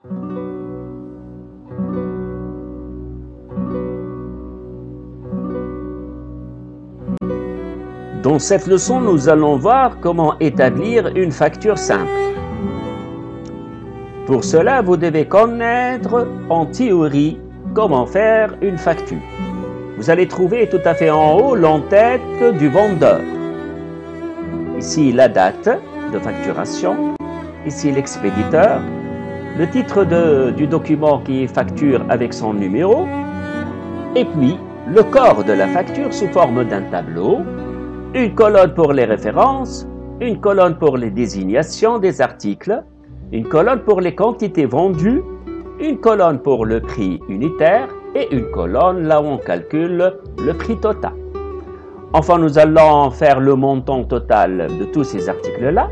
Dans cette leçon, nous allons voir comment établir une facture simple. Pour cela, vous devez connaître en théorie comment faire une facture. Vous allez trouver tout à fait en haut l'entête du vendeur. Ici, la date de facturation. Ici, l'expéditeur. Le titre du document qui est facture avec son numéro. Et puis, le corps de la facture sous forme d'un tableau. Une colonne pour les références, une colonne pour les désignations des articles, une colonne pour les quantités vendues, une colonne pour le prix unitaire et une colonne là où on calcule le prix total. Enfin, nous allons faire le montant total de tous ces articles-là.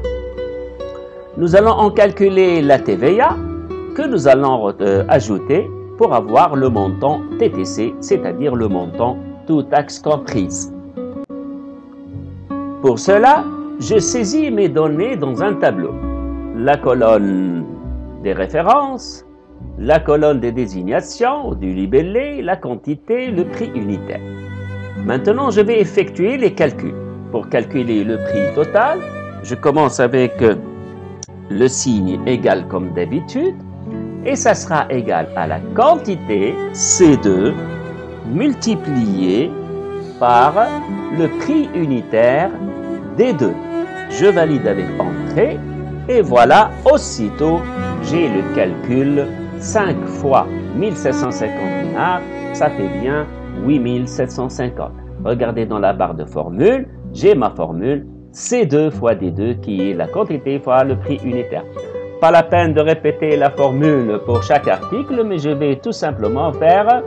Nous allons en calculer la TVA que nous allons ajouter pour avoir le montant TTC, c'est-à-dire le montant tout taxe comprise. Pour cela, je saisis mes données dans un tableau. La colonne des références, la colonne des désignations, du libellé, la quantité, le prix unitaire. Maintenant, je vais effectuer les calculs. Pour calculer le prix total, je commence avec le signe égal comme d'habitude, et ça sera égal à la quantité C2 multiplié par le prix unitaire D2. Je valide avec entrée et voilà, aussitôt j'ai le calcul 5 fois 1750 dinars, ça fait bien 8750. Regardez dans la barre de formule, j'ai ma formule C2 fois D2 qui est la quantité fois le prix unitaire. Pas la peine de répéter la formule pour chaque article, mais je vais tout simplement faire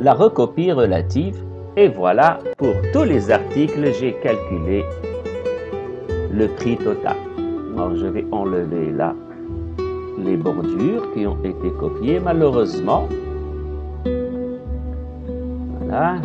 la recopie relative. Et voilà, pour tous les articles, j'ai calculé le prix total. Alors, je vais enlever là les bordures qui ont été copiées, malheureusement. Voilà.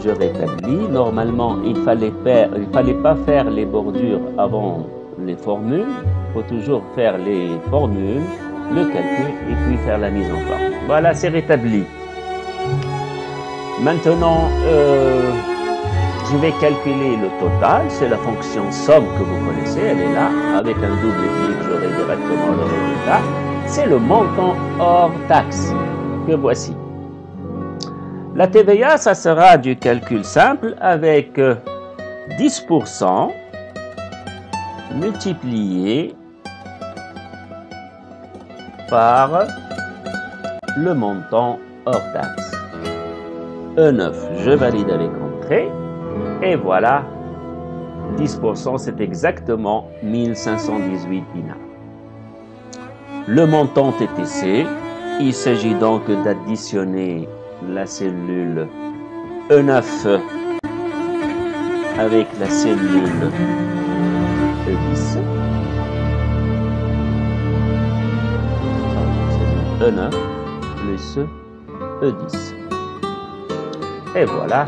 Je rétablis. Normalement, il fallait pas faire les bordures avant les formules. Il faut toujours faire les formules, le calcul et puis faire la mise en forme. Voilà, c'est rétabli. Maintenant, je vais calculer le total. C'est la fonction somme que vous connaissez, elle est là. Avec un double clic, j'aurai directement le résultat. C'est le montant hors taxe que voici. La TVA, ça sera du calcul simple avec 10% multiplié par le montant hors taxe. E9, je valide avec entrée. Et voilà, 10%, c'est exactement 1518 dinars. Le montant TTC, il s'agit donc d'additionner la cellule E9 avec la cellule E10. E9 plus E10. Et voilà,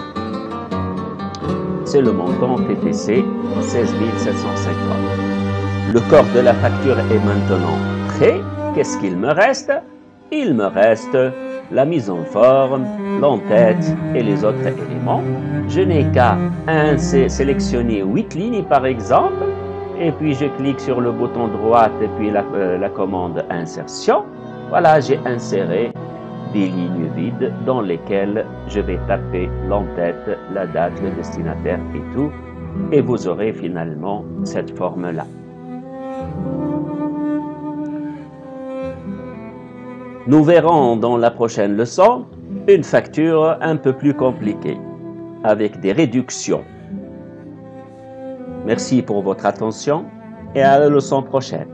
c'est le montant TTC 16 750. Le corps de la facture est maintenant prêt. Qu'est-ce qu'il me reste? Il me reste la mise en forme, l'entête et les autres éléments. Je n'ai qu'à sélectionner 8 lignes par exemple, et puis je clique sur le bouton droit et puis la commande insertion. Voilà, j'ai inséré des lignes vides dans lesquelles je vais taper l'entête, la date, le destinataire et tout, et vous aurez finalement cette forme-là. Nous verrons dans la prochaine leçon une facture un peu plus compliquée, avec des réductions. Merci pour votre attention et à la leçon prochaine.